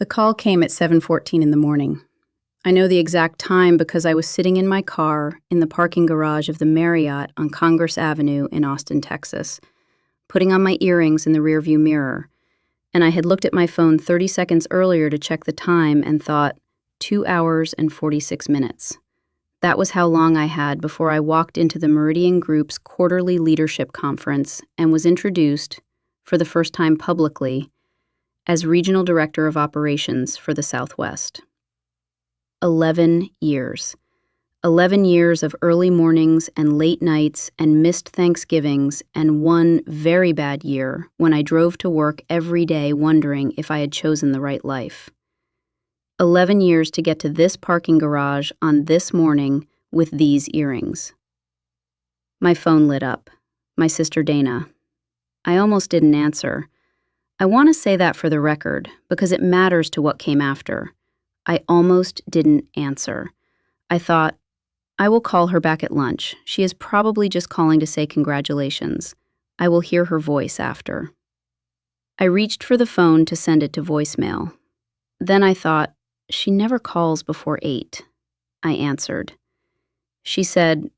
The call came at 7:14 in the morning. I know the exact time because I was sitting in my car in the parking garage of the Marriott on Congress Avenue in Austin, Texas, putting on my earrings in the rearview mirror, and I had looked at my phone 30 seconds earlier to check the time and thought, 2 hours and 46 minutes. That was how long I had before I walked into the Meridian Group's quarterly leadership conference and was introduced, for the first time publicly, as Regional Director of Operations for the Southwest. 11 years. 11 years of early mornings and late nights and missed Thanksgivings, and one very bad year when I drove to work every day wondering if I had chosen the right life. 11 years to get to this parking garage on this morning with these earrings. My phone lit up. My sister Dana. I almost didn't answer. I want to say that for the record, because it matters to what came after. I almost didn't answer. I thought, I will call her back at lunch. She is probably just calling to say congratulations. I will hear her voice after. I reached for the phone to send it to voicemail. Then I thought, she never calls before 8. I answered. She said,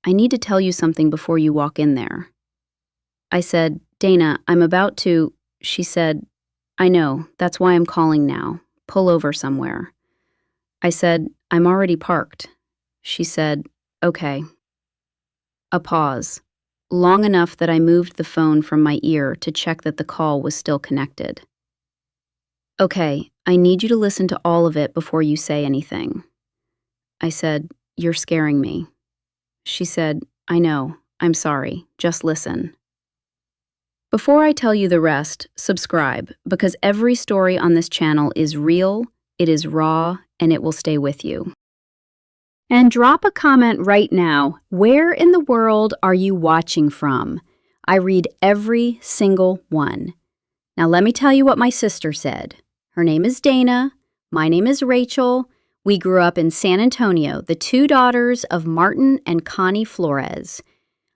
I need to tell you something before you walk in there. I said, Dana, I'm about to... She said, I know, that's why I'm calling now. Pull over somewhere. I said, I'm already parked. She said, okay. A pause, long enough that I moved the phone from my ear to check that the call was still connected. Okay, I need you to listen to all of it before you say anything. I said, you're scaring me. She said, I know, I'm sorry, just listen. Before I tell you the rest, subscribe, because every story on this channel is real, it is raw, and it will stay with you. And drop a comment right now. Where in the world are you watching from? I read every single one. Now let me tell you what my sister said. Her name is Dana. My name is Rachel. We grew up in San Antonio, the 2 daughters of Martin and Connie Flores.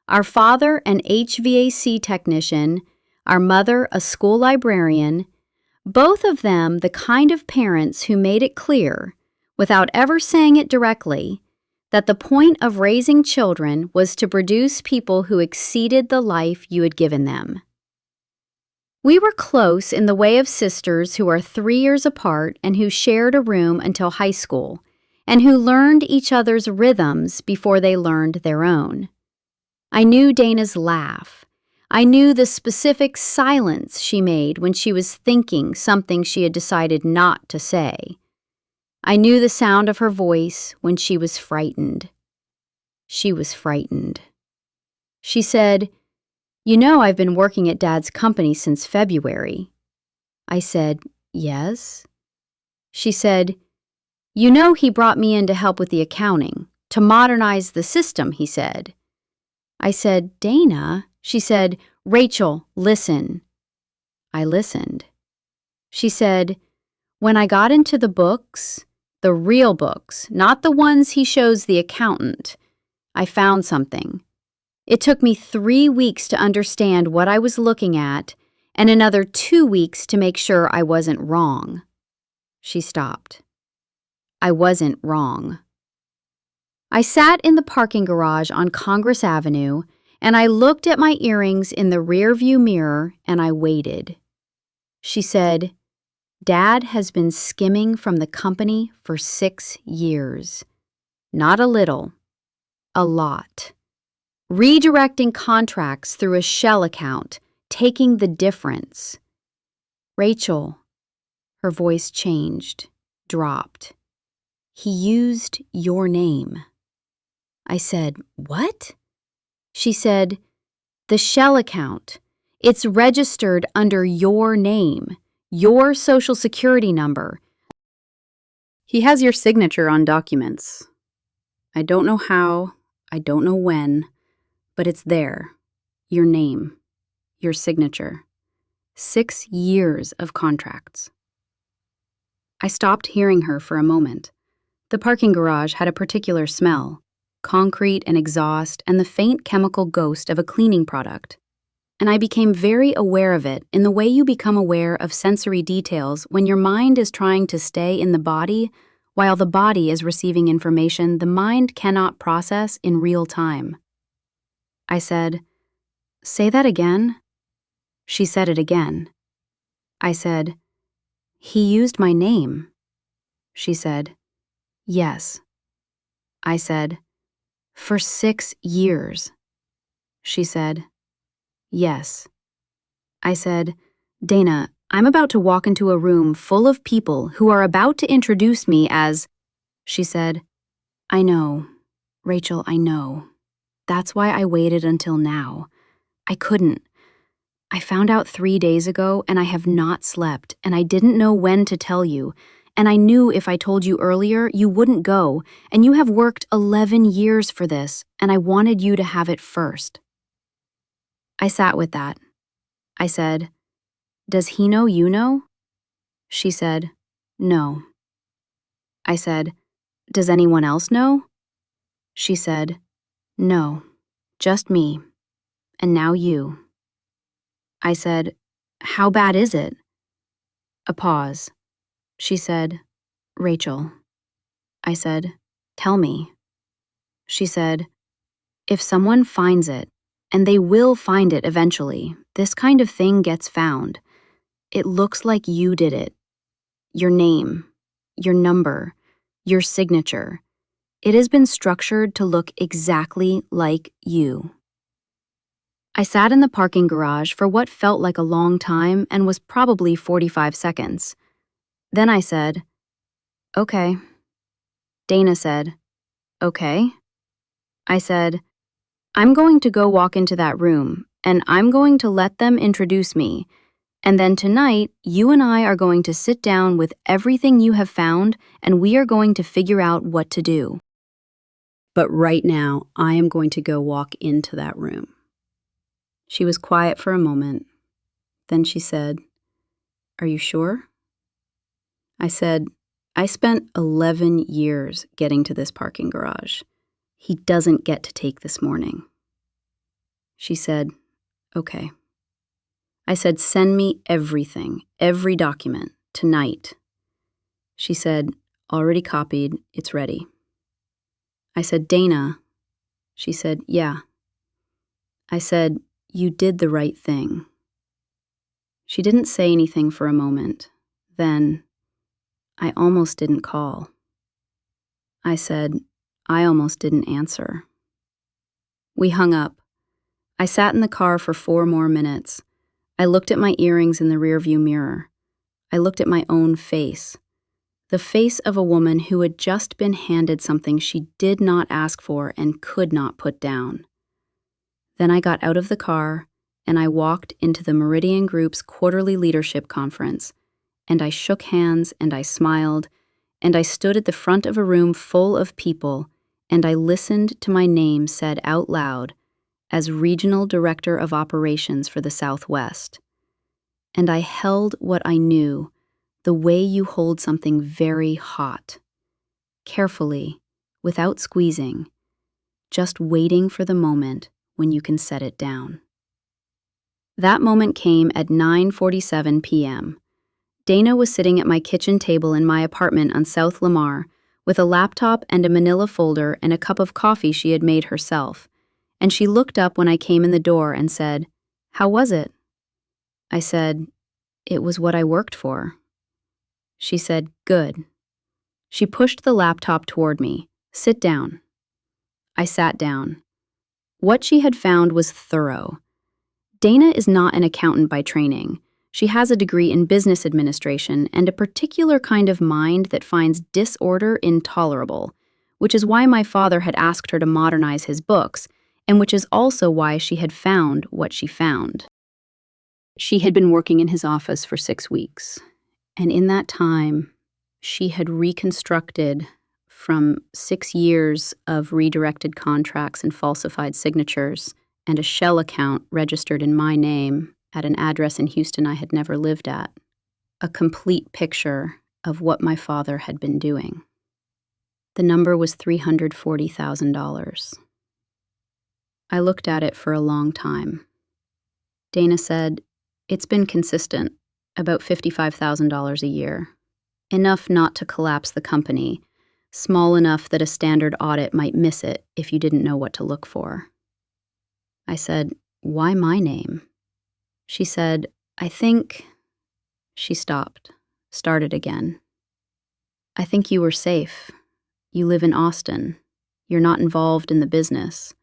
Our father, an HVAC technician, our mother, a school librarian, both of them the kind of parents who made it clear, without ever saying it directly, that the point of raising children was to produce people who exceeded the life you had given them. We were close in the way of sisters who are 3 years apart and who shared a room until high school, and who learned each other's rhythms before they learned their own. I knew Dana's laugh. I knew the specific silence she made when she was thinking something she had decided not to say. I knew the sound of her voice when she was frightened. She was frightened. She said, You know I've been working at Dad's company since February. I said, Yes. She said, You know he brought me in to help with the accounting, to modernize the system, he said. I said, Dana. She said, Rachel, listen. I listened. She said, When I got into the books, the real books, not the ones he shows the accountant, I found something. It took me 3 weeks to understand what I was looking at and another 2 weeks to make sure I wasn't wrong. She stopped. I wasn't wrong. I sat in the parking garage on Congress Avenue and I looked at my earrings in the rearview mirror and I waited. She said, Dad has been skimming from the company for 6 years. Not a little, a lot. Redirecting contracts through a shell account, taking the difference. Rachel, her voice changed, dropped. He used your name. I said, What? She said, The shell account. It's registered under your name, your social security number. He has your signature on documents. I don't know how, I don't know when, but it's there. Your name, your signature. 6 years of contracts. I stopped hearing her for a moment. The parking garage had a particular smell. Concrete and exhaust and the faint chemical ghost of a cleaning product. and I became very aware of it in the way you become aware of sensory details when your mind is trying to stay in the body while the body is receiving information the mind cannot process in real time. I said, "Say that again?" She said it again. I said, "He used my name." She said, "Yes." I said, "For 6 years." She said, "Yes." I said, "Dana, I'm about to walk into a room full of people who are about to introduce me as—" She said, "I know, Rachel, I know. That's why I waited until now. I couldn't. I found out 3 days ago and I have not slept and I didn't know when to tell you. And I knew if I told you earlier, you wouldn't go, and you have worked 11 years for this, and I wanted you to have it first." I sat with that. I said, "Does he know you know?" She said, "No." I said, "Does anyone else know?" She said, "No, just me, and now you." I said, "How bad is it?" A pause. She said, "Rachel." I said, "Tell me." She said, "If someone finds it, and they will find it eventually, this kind of thing gets found. It looks like you did it. Your name, your number, your signature. It has been structured to look exactly like you." I sat in the parking garage for what felt like a long time and was probably 45 seconds. Then I said, "Okay." Dana said, "Okay." I said, "I'm going to go walk into that room, and I'm going to let them introduce me. And then tonight, you and I are going to sit down with everything you have found, and we are going to figure out what to do. But right now, I am going to go walk into that room." She was quiet for a moment. Then she said, "Are you sure?" I said, "I spent 11 years getting to this parking garage. He doesn't get to take this morning." She said, "Okay." I said, "Send me everything, every document, tonight." She said, "Already copied, it's ready." I said, "Dana." She said, "Yeah." I said, "You did the right thing." She didn't say anything for a moment. Then, "I almost didn't call." I said, "I almost didn't answer." We hung up. I sat in the car for 4 more minutes. I looked at my earrings in the rearview mirror. I looked at my own face. The face of a woman who had just been handed something she did not ask for and could not put down. Then I got out of the car, and I walked into the Meridian Group's quarterly leadership conference, and I shook hands, and I smiled, and I stood at the front of a room full of people, and I listened to my name said out loud as Regional Director of Operations for the Southwest. And I held what I knew, the way you hold something very hot, carefully, without squeezing, just waiting for the moment when you can set it down. That moment came at 9:47 p.m. Dana was sitting at my kitchen table in my apartment on South Lamar with a laptop and a manila folder and a cup of coffee she had made herself, and she looked up when I came in the door and said, "How was it?" I said, "It was what I worked for." She said, "Good." She pushed the laptop toward me. "Sit down." I sat down. What she had found was thorough. Dana is not an accountant by training. She has a degree in business administration and a particular kind of mind that finds disorder intolerable, which is why my father had asked her to modernize his books, and which is also why she had found what she found. She had been working in his office for 6 weeks, and in that time, she had reconstructed from 6 years of redirected contracts and falsified signatures and a shell account registered in my name at an address in Houston I had never lived at, a complete picture of what my father had been doing. The number was $340,000. I looked at it for a long time. Dana said, "It's been consistent, about $55,000 a year. Enough not to collapse the company, small enough that a standard audit might miss it if you didn't know what to look for." I said, "Why my name?" She said, "I think—" She stopped, started again. "I think you were safe. You live in Austin. You're not involved in the business.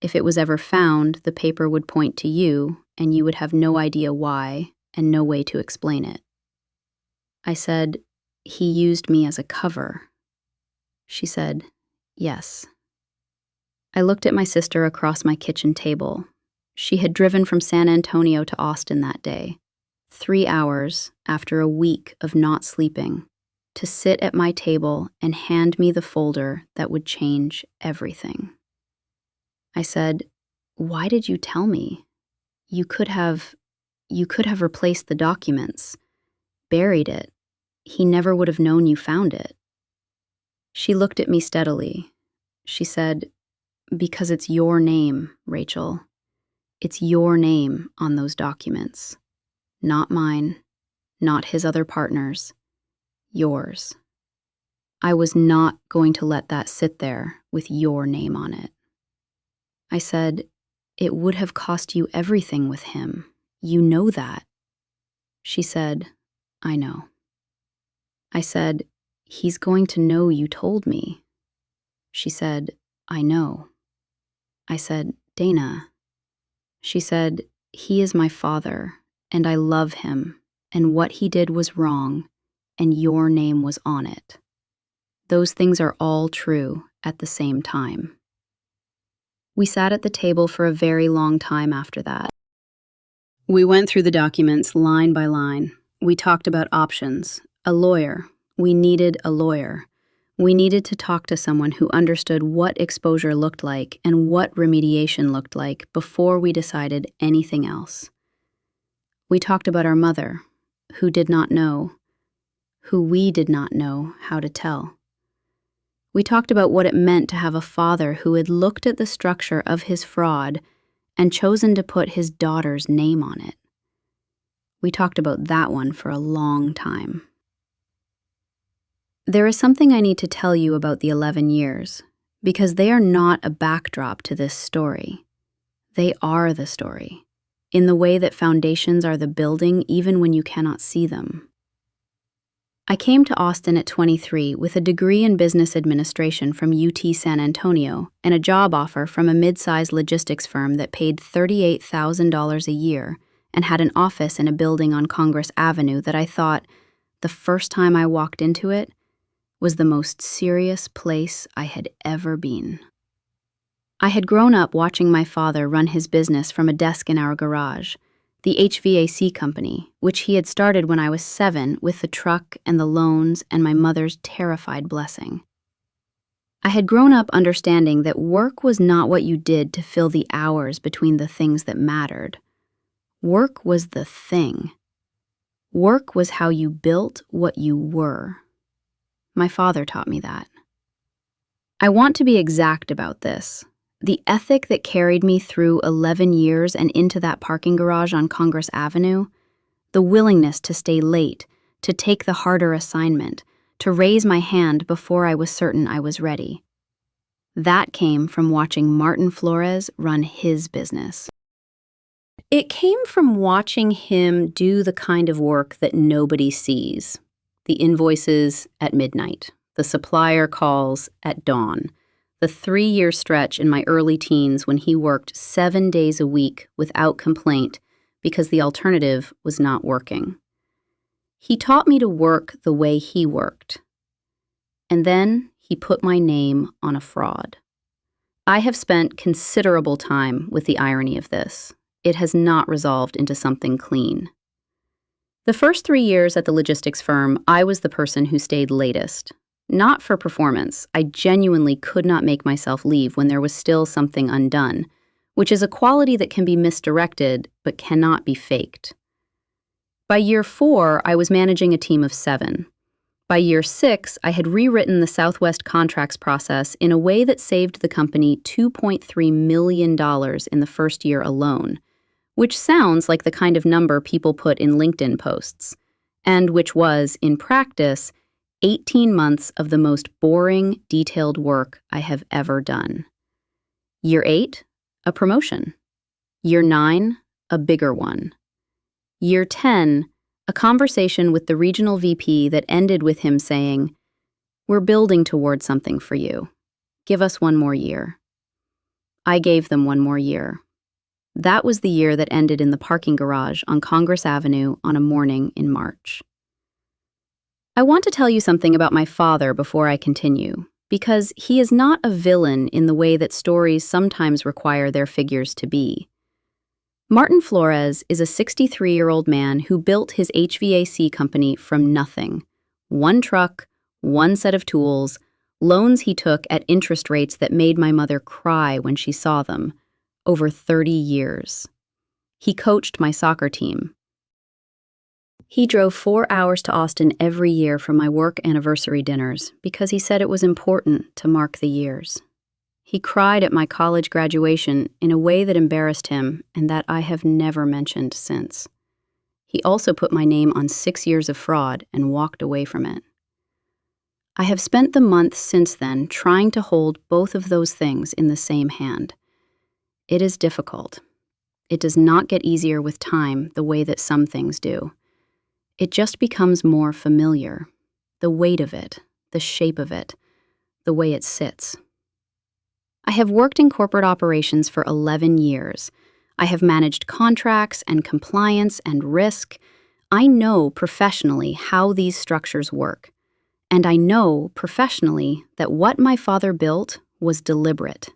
If it was ever found, the paper would point to you, and you would have no idea why and no way to explain it." I said, "He used me as a cover." She said, "Yes." I looked at my sister across my kitchen table. She had driven from San Antonio to Austin that day, 3 hours after a week of not sleeping, to sit at my table and hand me the folder that would change everything. I said, "Why did you tell me? You could have replaced the documents, buried it. He never would have known you found it." She looked at me steadily. She said, "Because it's your name, Rachel. It's your name on those documents. Not mine, not his other partners. Yours. I was not going to let that sit there with your name on it." I said, "It would have cost you everything with him. You know that." She said, "I know." I said, "He's going to know you told me." She said, "I know." I said, "Dana." She said, "He is my father, and I love him, and what he did was wrong, and your name was on it. Those things are all true at the same time." We sat at the table for a very long time after that. We went through the documents line by line. We talked about options. A lawyer. We needed a lawyer. We needed to talk to someone who understood what exposure looked like and what remediation looked like before we decided anything else. We talked about our mother, who did not know, who we did not know how to tell. We talked about what it meant to have a father who had looked at the structure of his fraud and chosen to put his daughter's name on it. We talked about that one for a long time. There is something I need to tell you about the 11 years, because they are not a backdrop to this story. They are the story, in the way that foundations are the building even when you cannot see them. I came to Austin at 23 with a degree in business administration from UT San Antonio and a job offer from a mid-sized logistics firm that paid $38,000 a year and had an office in a building on Congress Avenue that I thought, the first time I walked into it, was the most serious place I had ever been. I had grown up watching my father run his business from a desk in our garage, the HVAC company, which he had started when I was 7 with the truck and the loans and my mother's terrified blessing. I had grown up understanding that work was not what you did to fill the hours between the things that mattered. Work was the thing. Work was how you built what you were. My father taught me that. I want to be exact about this. The ethic that carried me through 11 years and into that parking garage on Congress Avenue, the willingness to stay late, to take the harder assignment, to raise my hand before I was certain I was ready. That came from watching Martin Flores run his business. It came from watching him do the kind of work that nobody sees. The invoices at midnight, the supplier calls at dawn, the 3-year stretch in my early teens when he worked 7 days a week without complaint because the alternative was not working. He taught me to work the way he worked. And then he put my name on a fraud. I have spent considerable time with the irony of this. It has not resolved into something clean. The first 3 years at the logistics firm, I was the person who stayed latest. Not for performance. I genuinely could not make myself leave when there was still something undone, which is a quality that can be misdirected but cannot be faked. By year 4, I was managing a team of 7. By year 6, I had rewritten the Southwest contracts process in a way that saved the company $2.3 million in the first year alone, which sounds like the kind of number people put in LinkedIn posts, and which was, in practice, 18 months of the most boring, detailed work I have ever done. Year 8, a promotion. Year 9, a bigger one. Year 10, a conversation with the regional VP that ended with him saying, "We're building towards something for you. Give us one more year." I gave them one more year. That was the year that ended in the parking garage on Congress Avenue on a morning in March. I want to tell you something about my father before I continue, because he is not a villain in the way that stories sometimes require their figures to be. Martin Flores is a 63-year-old man who built his HVAC company from nothing. One truck, one set of tools, loans he took at interest rates that made my mother cry when she saw them, over 30 years. He coached my soccer team. He drove 4 hours to Austin every year for my work anniversary dinners because he said it was important to mark the years. He cried at my college graduation in a way that embarrassed him and that I have never mentioned since. He also put my name on 6 years of fraud and walked away from it. I have spent the months since then trying to hold both of those things in the same hand. It is difficult. It does not get easier with time the way that some things do. It just becomes more familiar. The weight of it, the shape of it, the way it sits. I have worked in corporate operations for 11 years. I have managed contracts and compliance and risk. I know professionally how these structures work. And I know professionally that what my father built was deliberate.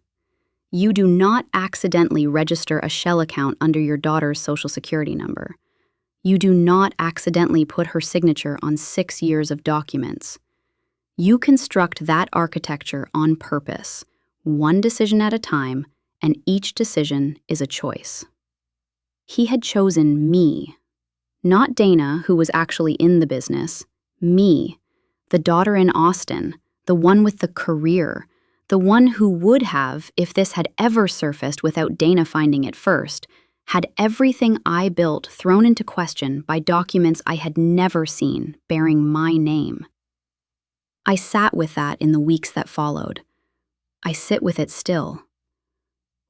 You do not accidentally register a shell account under your daughter's Social Security number. You do not accidentally put her signature on 6 years of documents. You construct that architecture on purpose, one decision at a time, and each decision is a choice. He had chosen me, not Dana, who was actually in the business, me, the daughter in Austin, the one with the career, the one who would have, if this had ever surfaced without Dana finding it first, had everything I built thrown into question by documents I had never seen bearing my name. I sat with that in the weeks that followed. I sit with it still.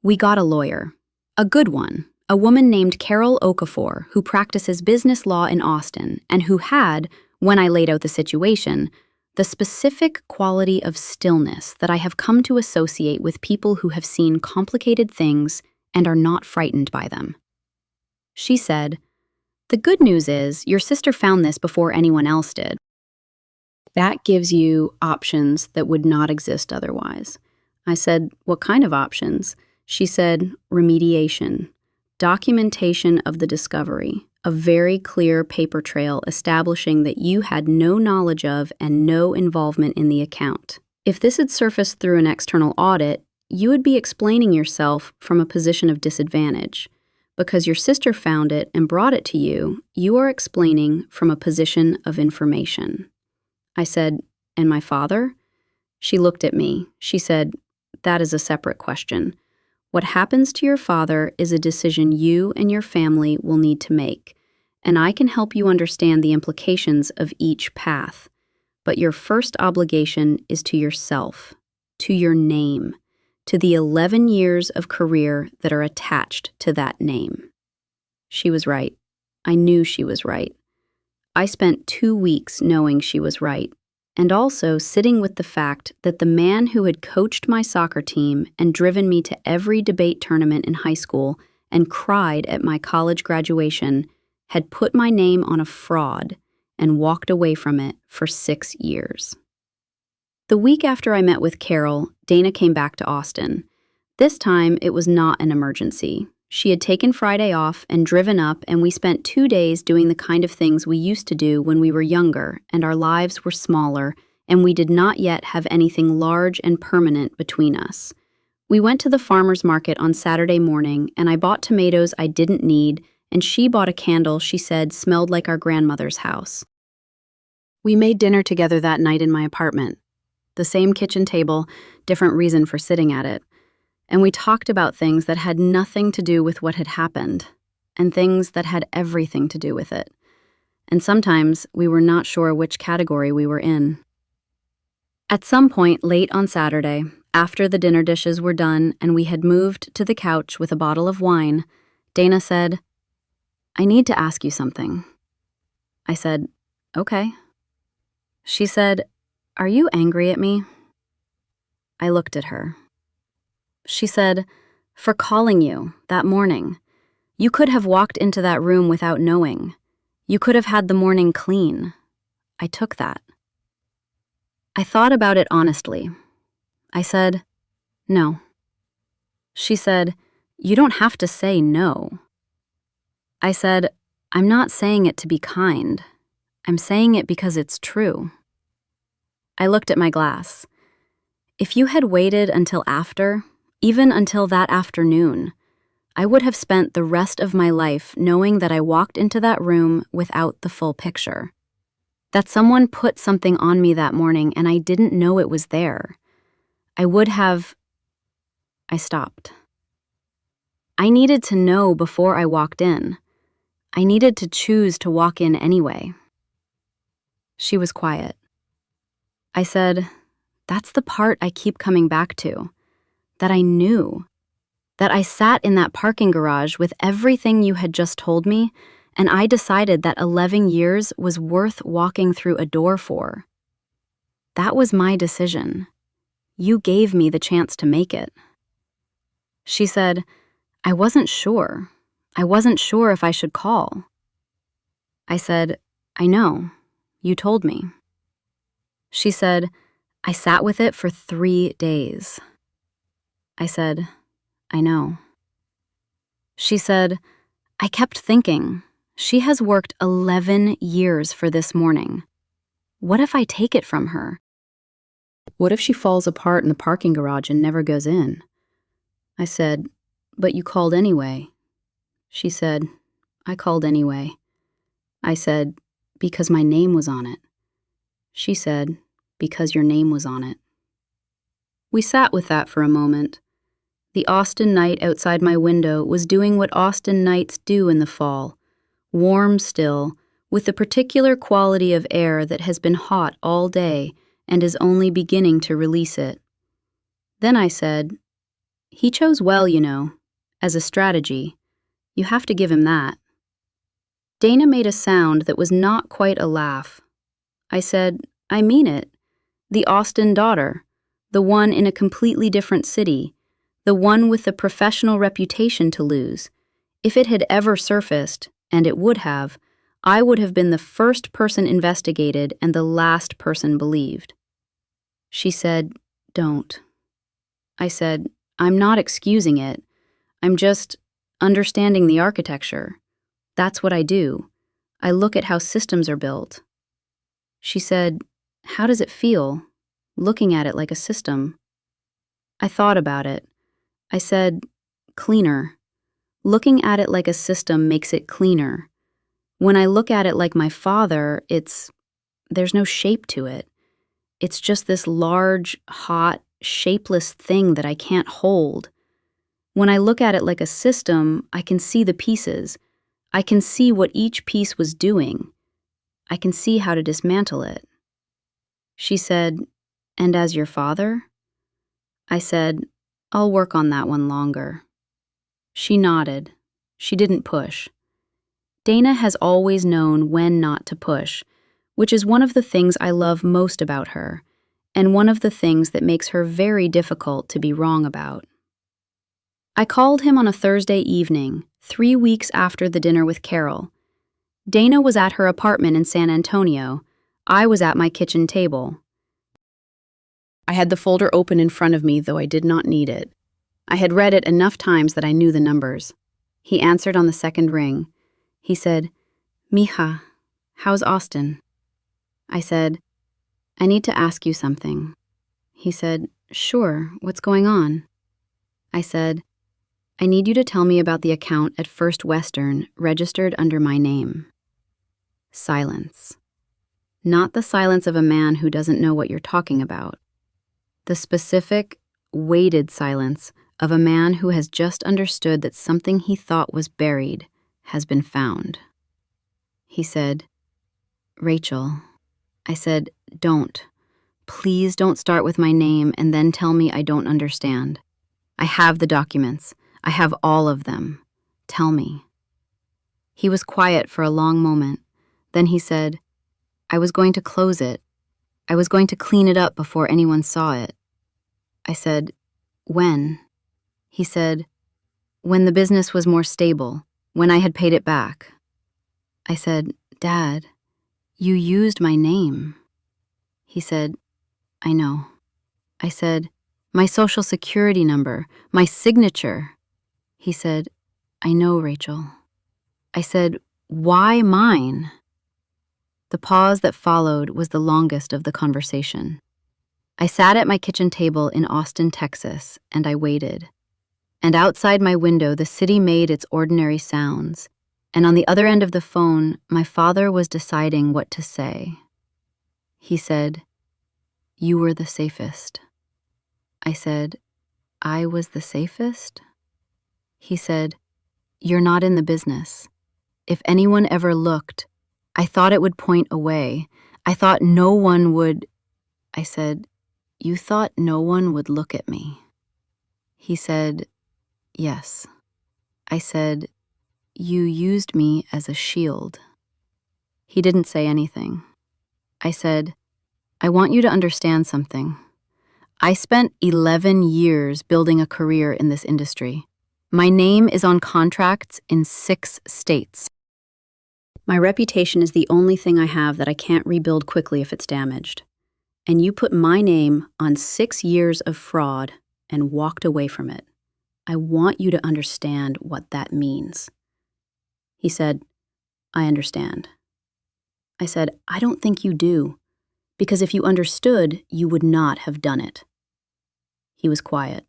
We got a lawyer, a good one, a woman named Carol Okafor, who practices business law in Austin and who had, when I laid out the situation, the specific quality of stillness that I have come to associate with people who have seen complicated things and are not frightened by them. She said, "The good news is your sister found this before anyone else did. That gives you options that would not exist otherwise." I said, "What kind of options?" She said, "Remediation, documentation of the discovery, a very clear paper trail establishing that you had no knowledge of and no involvement in the account. If this had surfaced through an external audit, you would be explaining yourself from a position of disadvantage. Because your sister found it and brought it to you, you are explaining from a position of information." I said, "And my father?" She looked at me. She said, "That is a separate question. What happens to your father is a decision you and your family will need to make, and I can help you understand the implications of each path. But your first obligation is to yourself, to your name, to the 11 years of career that are attached to that name." She was right. I knew she was right. I spent 2 weeks knowing she was right, and also sitting with the fact that the man who had coached my soccer team and driven me to every debate tournament in high school and cried at my college graduation had put my name on a fraud and walked away from it for 6 years. The week after I met with Carol, Dana came back to Austin. This time, it was not an emergency. She had taken Friday off and driven up, and we spent 2 days doing the kind of things we used to do when we were younger and our lives were smaller, and we did not yet have anything large and permanent between us. We went to the farmer's market on Saturday morning, and I bought tomatoes I didn't need, and she bought a candle she said smelled like our grandmother's house. We made dinner together that night in my apartment. The same kitchen table, different reason for sitting at it. And we talked about things that had nothing to do with what had happened. and things that had everything to do with it. And sometimes we were not sure which category we were in. At some point late on Saturday, after the dinner dishes were done and we had moved to the couch with a bottle of wine, Dana said, "I need to ask you something." I said, "Okay." She said, "Are you angry at me?" I looked at her. She said, "For calling you that morning. You could have walked into that room without knowing. You could have had the morning clean." I took that. I thought about it honestly. I said, "No." She said, "You don't have to say no." I said, "I'm not saying it to be kind. I'm saying it because it's true." I looked at my glass. If you had waited until after, even until that afternoon, I would have spent the rest of my life knowing that I walked into that room without the full picture. That someone put something on me that morning and I didn't know it was there. I stopped. I needed to know before I walked in. I needed to choose to walk in anyway. She was quiet. I said, "That's the part I keep coming back to. That I knew. That I sat in that parking garage with everything you had just told me, and I decided that 11 years was worth walking through a door for. That was my decision. You gave me the chance to make it." She said, "I wasn't sure. I wasn't sure if I should call." I said, "I know. You told me." She said, "I sat with it for 3 days." I said, "I know." She said, "I kept thinking, she has worked 11 years for this morning. What if I take it from her? What if she falls apart in the parking garage and never goes in?" I said, "But you called anyway." She said, "I called anyway." I said, "Because my name was on it." She said, "Because your name was on it." We sat with that for a moment. The Austin night outside my window was doing what Austin nights do in the fall, warm still, with the particular quality of air that has been hot all day and is only beginning to release it. Then I said, "He chose well, you know, as a strategy. You have to give him that." Dana made a sound that was not quite a laugh. I said, "I mean it. The Austin daughter, the one in a completely different city, the one with the professional reputation to lose. If it had ever surfaced, and it would have, I would have been the first person investigated and the last person believed." She said, "Don't." I said, "I'm not excusing it. I'm just understanding the architecture. That's what I do. I look at how systems are built." She said, "How does it feel, looking at it like a system?" I thought about it. I said, "Cleaner. Looking at it like a system makes it cleaner. When I look at it like my father, there's no shape to it. It's just this large, hot, shapeless thing that I can't hold. When I look at it like a system, I can see the pieces. I can see what each piece was doing. I can see how to dismantle it." She said, "And as your father?" I said, "I'll work on that one longer." She nodded. She didn't push. Dana has always known when not to push, which is one of the things I love most about her, and one of the things that makes her very difficult to be wrong about. I called him on a Thursday evening, 3 weeks after the dinner with Carol. Dana was at her apartment in San Antonio. I was at my kitchen table. I had the folder open in front of me, though I did not need it. I had read it enough times that I knew the numbers. He answered on the second ring. He said, "Mija, how's Austin?" I said, "I need to ask you something." He said, "Sure, what's going on?" I said, "I need you to tell me about the account at First Western registered under my name." Silence. Not the silence of a man who doesn't know what you're talking about. The specific, weighted silence of a man who has just understood that something he thought was buried has been found. He said, Rachel. I said, don't. Please don't start with my name and then tell me I don't understand. I have the documents. I have all of them. Tell me. He was quiet for a long moment. Then he said, I was going to close it. I was going to clean it up before anyone saw it. I said, when? He said, when the business was more stable, when I had paid it back. I said, Dad, you used my name. He said, I know. I said, my social security number, my signature. He said, I know, Rachel. I said, why mine? The pause that followed was the longest of the conversation. I sat at my kitchen table in Austin, Texas, and I waited. And outside my window, the city made its ordinary sounds, and on the other end of the phone, my father was deciding what to say. He said, you were the safest. I said, I was the safest? He said, you're not in the business. If anyone ever looked, I thought it would point away. I thought no one would. I said, you thought no one would look at me. He said, yes. I said, you used me as a shield. He didn't say anything. I said, I want you to understand something. I spent 11 years building a career in this industry. My name is on contracts in 6 states. My reputation is the only thing I have that I can't rebuild quickly if it's damaged. And you put my name on 6 years of fraud and walked away from it. I want you to understand what that means. He said, I understand. I said, I don't think you do, because if you understood, you would not have done it. He was quiet.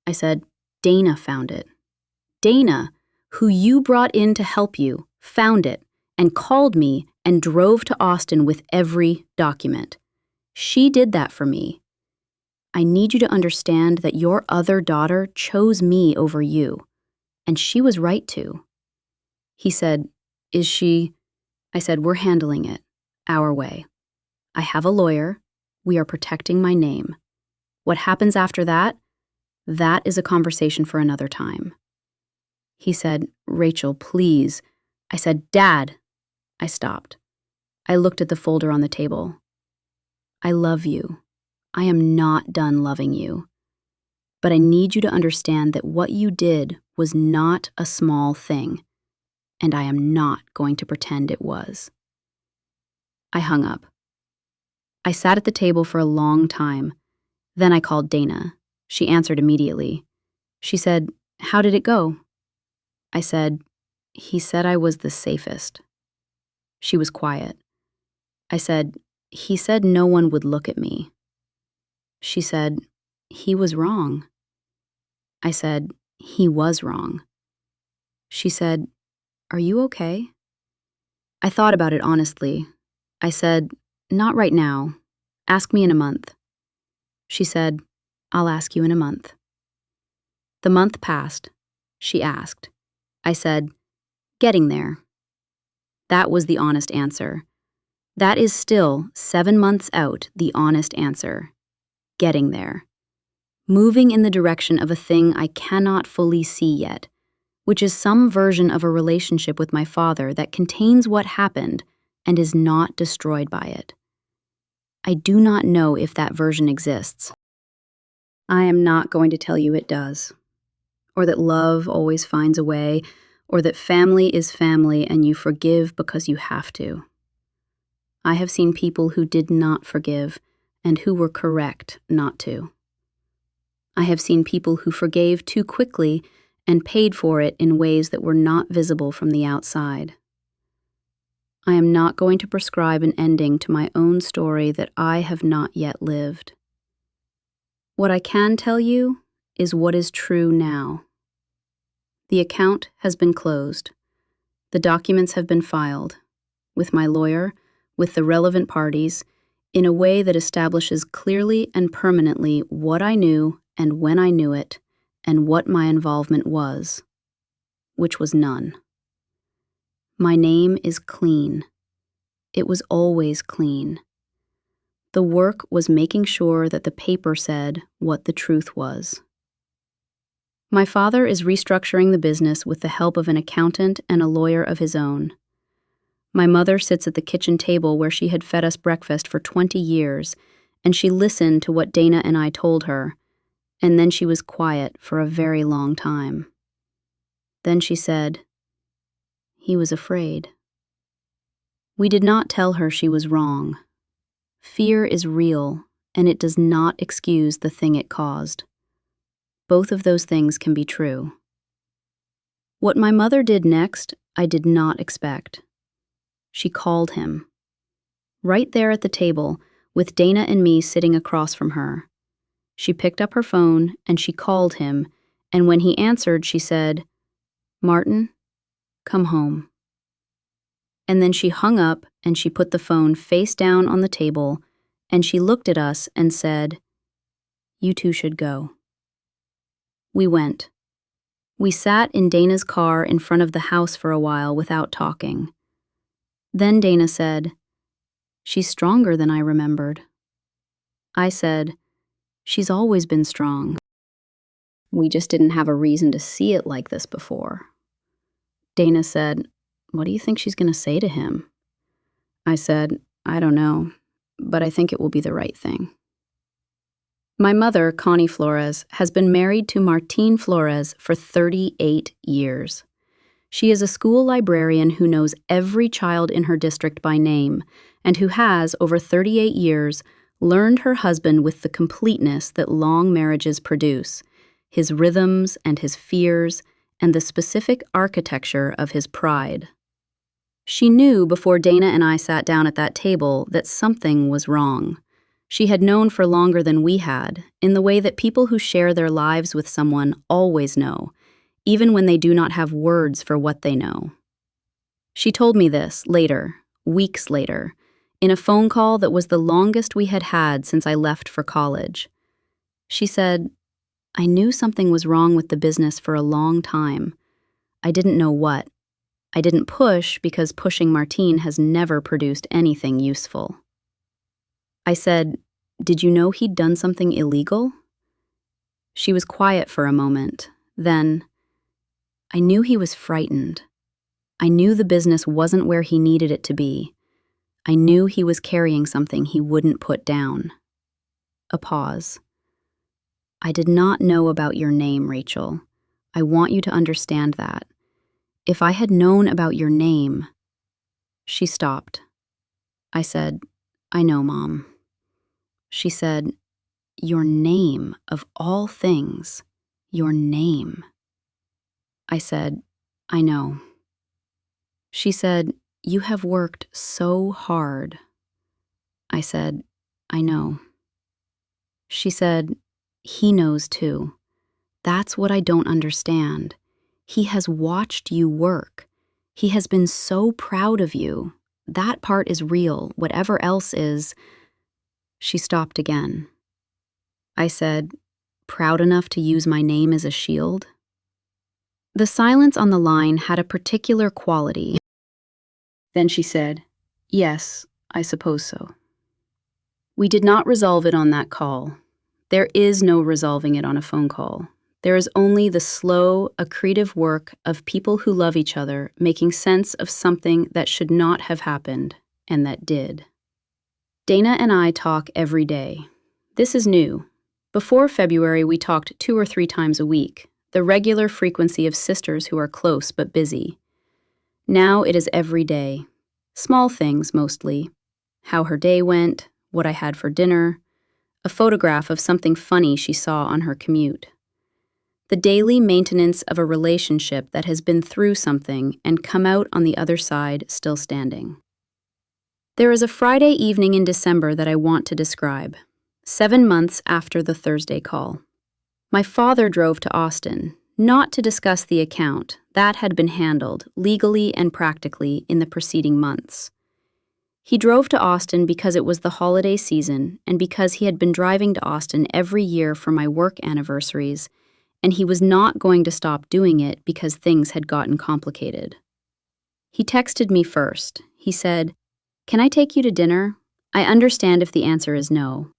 I said, Dana found it. Dana, who you brought in to help you, found it and called me and drove to Austin with every document. She did that for me. I need you to understand that your other daughter chose me over you, and she was right to. He said, is she? I said, we're handling it, our way. I have a lawyer. We are protecting my name. What happens after that? That is a conversation for another time. He said, Rachel, please. I said, Dad. I stopped. I looked at the folder on the table. I love you. I am not done loving you. But I need you to understand that what you did was not a small thing, and I am not going to pretend it was. I hung up. I sat at the table for a long time. Then I called Dana. She answered immediately. She said, how did it go? I said, he said I was the safest. She was quiet. I said, he said no one would look at me. She said, he was wrong. I said, he was wrong. She said, are you okay? I thought about it honestly. I said, not right now. Ask me in a month. She said, I'll ask you in a month. The month passed. She asked. I said, getting there. That was the honest answer. That is still 7 months out, the honest answer. Getting there. Moving in the direction of a thing I cannot fully see yet, which is some version of a relationship with my father that contains what happened and is not destroyed by it. I do not know if that version exists. I am not going to tell you it does, or that love always finds a way, or that family is family and you forgive because you have to. I have seen people who did not forgive and who were correct not to. I have seen people who forgave too quickly and paid for it in ways that were not visible from the outside. I am not going to prescribe an ending to my own story that I have not yet lived. What I can tell you is what is true now. The account has been closed. The documents have been filed, with my lawyer, with the relevant parties, in a way that establishes clearly and permanently what I knew and when I knew it, and what my involvement was, which was none. My name is clean. It was always clean. The work was making sure that the paper said what the truth was. My father is restructuring the business with the help of an accountant and a lawyer of his own. My mother sits at the kitchen table where she had fed us breakfast for 20 years, and she listened to what Dana and I told her, and then she was quiet for a very long time. Then she said, "He was afraid." We did not tell her she was wrong. Fear is real, and it does not excuse the thing it caused. Both of those things can be true. What my mother did next, I did not expect. She called him. Right there at the table, with Dana and me sitting across from her. She picked up her phone and she called him, and when he answered, she said, "Martin, come home." And then she hung up and she put the phone face down on the table, and she looked at us and said, "You two should go." We went. We sat in Dana's car in front of the house for a while without talking. Then Dana said, "She's stronger than I remembered." I said, "She's always been strong. We just didn't have a reason to see it like this before." Dana said, "What do you think she's going to say to him?" I said, "I don't know, but I think it will be the right thing." My mother, Connie Flores, has been married to Martín Flores for 38 years. She is a school librarian who knows every child in her district by name and who has, over 38 years, learned her husband with the completeness that long marriages produce, his rhythms and his fears, and the specific architecture of his pride. She knew before Dana and I sat down at that table that something was wrong. She had known for longer than we had, in the way that people who share their lives with someone always know, even when they do not have words for what they know. She told me this later, weeks later, in a phone call that was the longest we had had since I left for college. She said, "I knew something was wrong with the business for a long time. I didn't know what. I didn't push because pushing Martín has never produced anything useful." I said, "Did you know he'd done something illegal?" She was quiet for a moment. Then, "I knew he was frightened. I knew the business wasn't where he needed it to be. I knew he was carrying something he wouldn't put down." A pause. "I did not know about your name, Rachel. I want you to understand that. If I had known about your name..." She stopped. I said, "I know, Mom." She said, "Your name, of all things, your name." I said, "I know." She said, "You have worked so hard." I said, "I know." She said, "He knows too. That's what I don't understand. He has watched you work. He has been so proud of you. That part is real, whatever else is..." She stopped again. I said, "Proud enough to use my name as a shield?" The silence on the line had a particular quality. Then she said, "Yes, I suppose so." We did not resolve it on that call. There is no resolving it on a phone call. There is only the slow, accretive work of people who love each other making sense of something that should not have happened, and that did. Dana and I talk every day. This is new. Before February, we talked 2 or 3 times a week, the regular frequency of sisters who are close but busy. Now it is every day. Small things, mostly. How her day went, what I had for dinner, a photograph of something funny she saw on her commute. The daily maintenance of a relationship that has been through something and come out on the other side still standing. There is a Friday evening in December that I want to describe, 7 months after the Thursday call. My father drove to Austin, not to discuss the account. That had been handled, legally and practically, in the preceding months. He drove to Austin because it was the holiday season and because he had been driving to Austin every year for my work anniversaries, and he was not going to stop doing it because things had gotten complicated. He texted me first. He said, "Can I take you to dinner? I understand if the answer is no."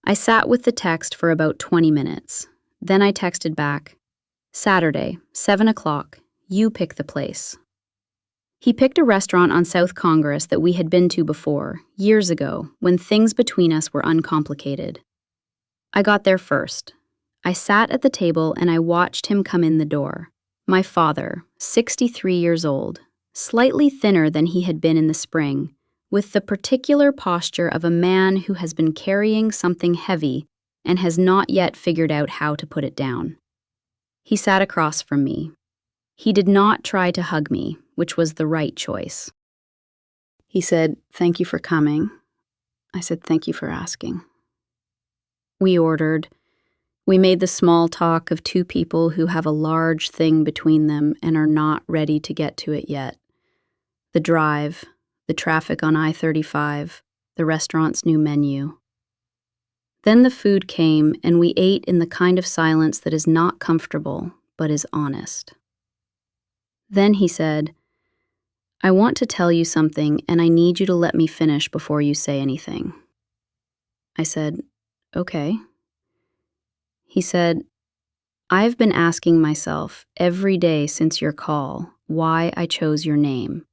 I sat with the text for about 20 minutes. Then I texted back, "Saturday, 7 o'clock, you pick the place." He picked a restaurant on South Congress that we had been to before, years ago, when things between us were uncomplicated. I got there first. I sat at the table and I watched him come in the door. My father, 63 years old, slightly thinner than he had been in the spring, with the particular posture of a man who has been carrying something heavy and has not yet figured out how to put it down. He sat across from me. He did not try to hug me, which was the right choice. He said, "Thank you for coming." I said, "Thank you for asking." We ordered. We made the small talk of two people who have a large thing between them and are not ready to get to it yet. The drive, the traffic on I-35, the restaurant's new menu. Then the food came and we ate in the kind of silence that is not comfortable, but is honest. Then he said, "I want to tell you something and I need you to let me finish before you say anything." I said, "Okay." He said, "I've been asking myself every day since your call why I chose your name.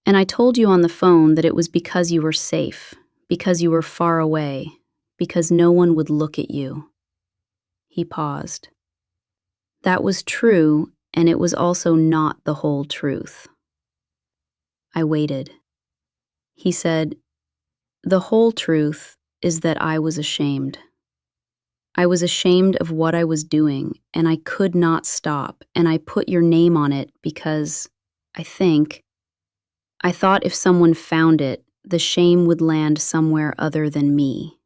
And I told you on the phone that it was because you were safe, because you were far away, because no one would look at you." He paused. That was true, and it was also not the whole truth. I waited. He said, "The whole truth is that I was ashamed. I was ashamed of what I was doing, and I could not stop, and I put your name on it because, I thought if someone found it, the shame would land somewhere other than me.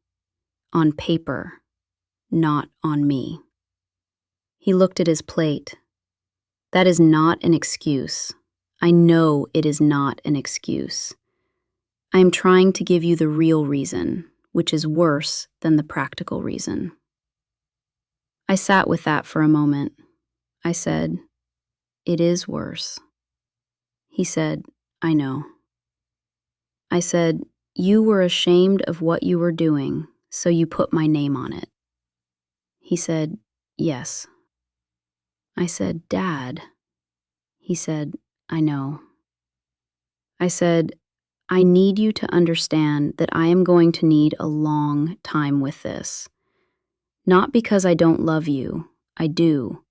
On paper, not on me." He looked at his plate. "That is not an excuse. I know it is not an excuse. I am trying to give you the real reason, which is worse than the practical reason." I sat with that for a moment. I said, "It is worse." He said, "I know." I said, "You were ashamed of what you were doing, so you put my name on it." He said, "Yes." I said, "Dad." He said, "I know." I said, "I need you to understand that I am going to need a long time with this. Not because I don't love you, I do,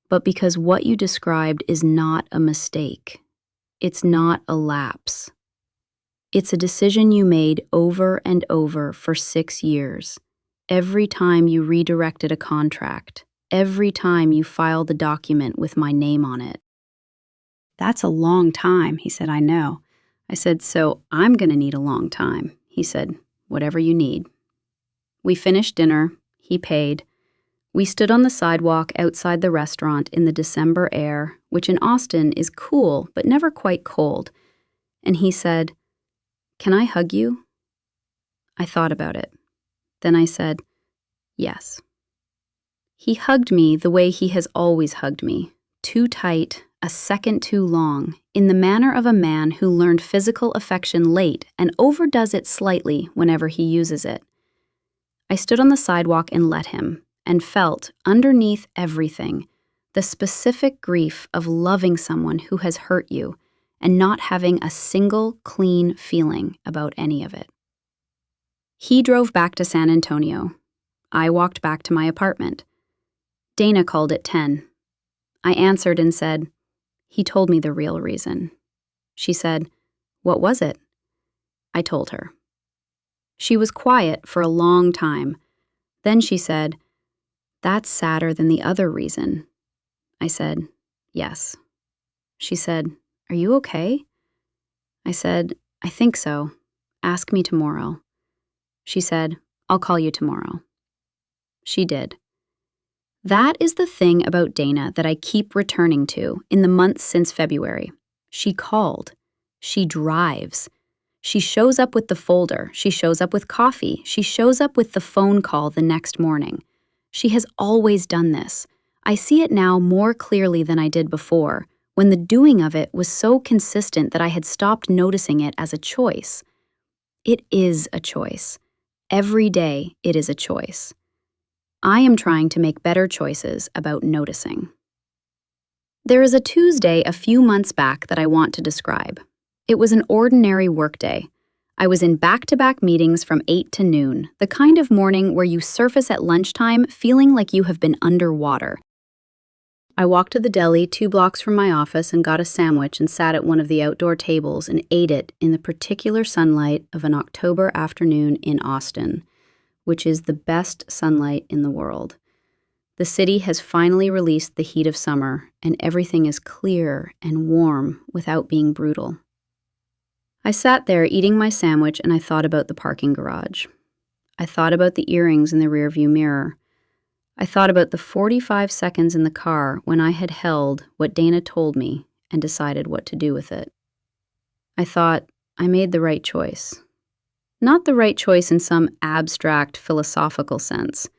but because what you described is not a mistake. It's not a lapse. It's a decision you made over and over for 6 years. Every time you redirected a contract, every time you filed a document with my name on it." "That's a long time," he said. "I know." I said, "So I'm going to need a long time." He said, "Whatever you need." We finished dinner. He paid. We stood on the sidewalk outside the restaurant in the December air, which in Austin is cool but never quite cold. And he said, "Can I hug you?" I thought about it. Then I said, "Yes." He hugged me the way he has always hugged me, too tight, a second too long, in the manner of a man who learned physical affection late and overdoes it slightly whenever he uses it. I stood on the sidewalk and let him, and felt, underneath everything, the specific grief of loving someone who has hurt you and not having a single clean feeling about any of it. He drove back to San Antonio. I walked back to my apartment. Dana called at 10. I answered and said, "He told me the real reason." She said, "What was it?" I told her. She was quiet for a long time. Then she said, "That's sadder than the other reason." I said, "Yes." She said, "Are you okay?" I said, "I think so. Ask me tomorrow." She said, "I'll call you tomorrow." She did. That is the thing about Dana that I keep returning to in the months since February. She called. She drives. She shows up with the folder. She shows up with coffee. She shows up with the phone call the next morning. She has always done this. I see it now more clearly than I did before, when the doing of it was so consistent that I had stopped noticing it as a choice. It is a choice. Every day, it is a choice. I am trying to make better choices about noticing. There is a Tuesday a few months back that I want to describe. It was an ordinary workday. I was in back-to-back meetings from 8 to noon, the kind of morning where you surface at lunchtime feeling like you have been underwater. I walked to the deli 2 blocks from my office and got a sandwich and sat at one of the outdoor tables and ate it in the particular sunlight of an October afternoon in Austin, which is the best sunlight in the world. The city has finally released the heat of summer, and everything is clear and warm without being brutal. I sat there eating my sandwich and I thought about the parking garage. I thought about the earrings in the rearview mirror. I thought about the 45 seconds in the car when I had held what Dana told me and decided what to do with it. I thought, I made the right choice. Not the right choice in some abstract philosophical sense.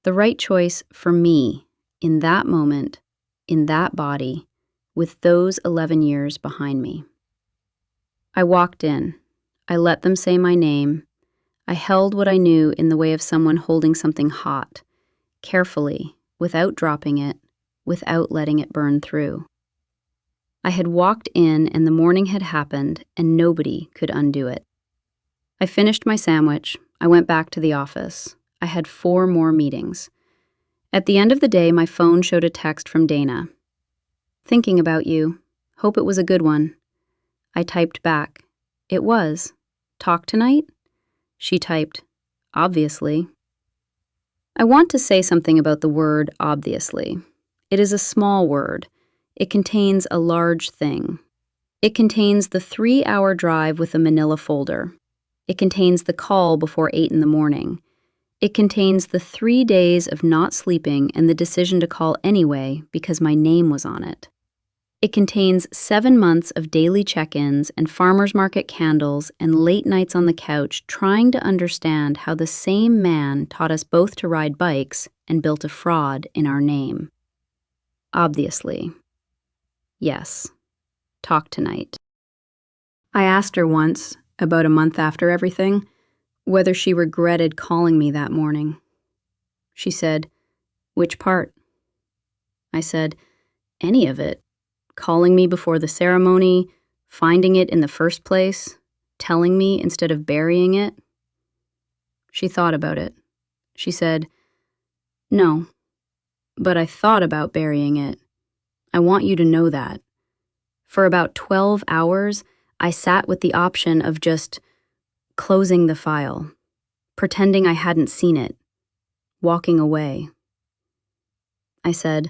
The right choice for me, in that moment, in that body, with those 11 years behind me. I walked in. I let them say my name. I held what I knew in the way of someone holding something hot, carefully, without dropping it, without letting it burn through. I had walked in and the morning had happened and nobody could undo it. I finished my sandwich. I went back to the office. I had 4 more meetings. At the end of the day, my phone showed a text from Dana. Thinking about you. Hope it was a good one. I typed back. It was. Talk tonight? She typed, obviously. I want to say something about the word obviously. It is a small word. It contains a large thing. It contains the 3-hour drive with a manila folder. It contains the call before 8 in the morning. It contains the 3 days of not sleeping and the decision to call anyway because my name was on it. It contains 7 months of daily check-ins and farmers market candles and late nights on the couch trying to understand how the same man taught us both to ride bikes and built a fraud in our name. Obviously. Yes. Talk tonight. I asked her once, about a month after everything, whether she regretted calling me that morning. She said, "Which part?" I said, "Any of it. Calling me before the ceremony, finding it in the first place, telling me instead of burying it." She thought about it. She said, "No, but I thought about burying it. I want you to know that. For about 12 hours, I sat with the option of just closing the file, pretending I hadn't seen it, walking away." I said,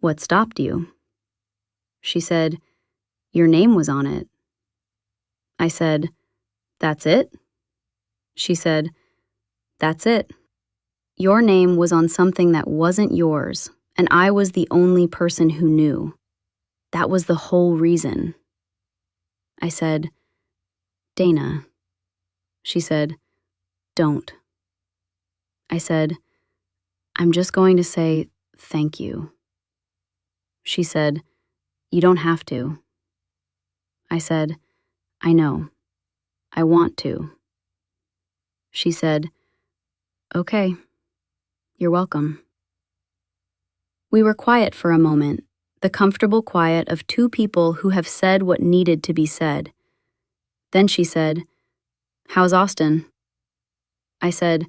"What stopped you?" She said, "Your name was on it." I said, "That's it?" She said, "That's it. Your name was on something that wasn't yours, and I was the only person who knew. That was the whole reason." I said, "Dana." She said, "Don't." I said, "I'm just going to say thank you." She said, "You don't have to." I said, "I know. I want to." She said, "Okay. You're welcome." We were quiet for a moment, the comfortable quiet of 2 people who have said what needed to be said. Then she said, "How's Austin?" I said,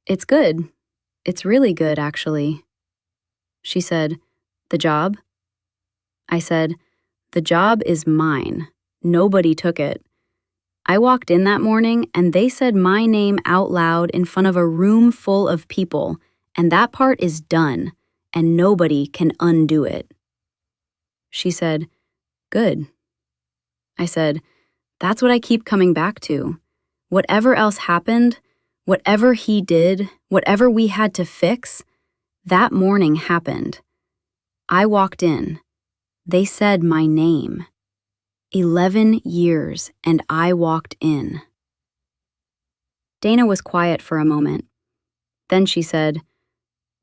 "It's good. It's really good, actually." She said, "The job?" I said, "The job is mine. Nobody took it. I walked in that morning and they said my name out loud in front of a room full of people, and that part is done, and nobody can undo it." She said, "Good." I said, "That's what I keep coming back to. Whatever else happened, whatever he did, whatever we had to fix, that morning happened. I walked in. They said my name. 11 years, and I walked in." Dana was quiet for a moment. Then she said,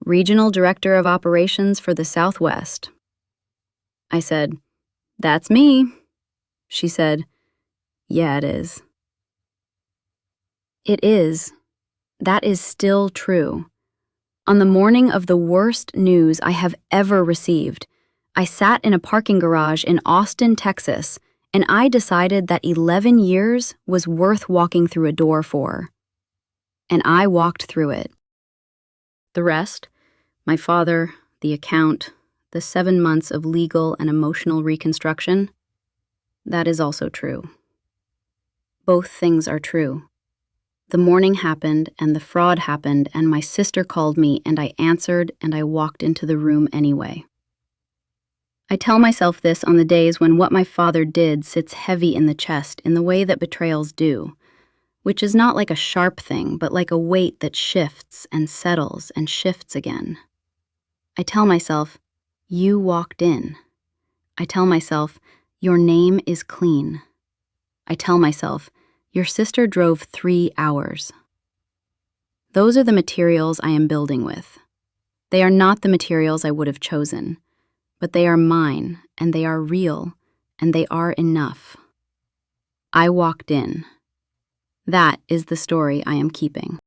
"Regional Director of Operations for the Southwest." I said, "That's me." She said, "Yeah, it is." It is. That is still true. On the morning of the worst news I have ever received, I sat in a parking garage in Austin, Texas, and I decided that 11 years was worth walking through a door for. And I walked through it. The rest, my father, the account, the 7 months of legal and emotional reconstruction, that is also true. Both things are true. The morning happened, and the fraud happened, and my sister called me, and I answered, and I walked into the room anyway. I tell myself this on the days when what my father did sits heavy in the chest in the way that betrayals do, which is not like a sharp thing, but like a weight that shifts and settles and shifts again. I tell myself, you walked in. I tell myself, your name is clean. I tell myself, your sister drove 3 hours. Those are the materials I am building with. They are not the materials I would have chosen, but they are mine, and they are real, and they are enough. I walked in. That is the story I am keeping.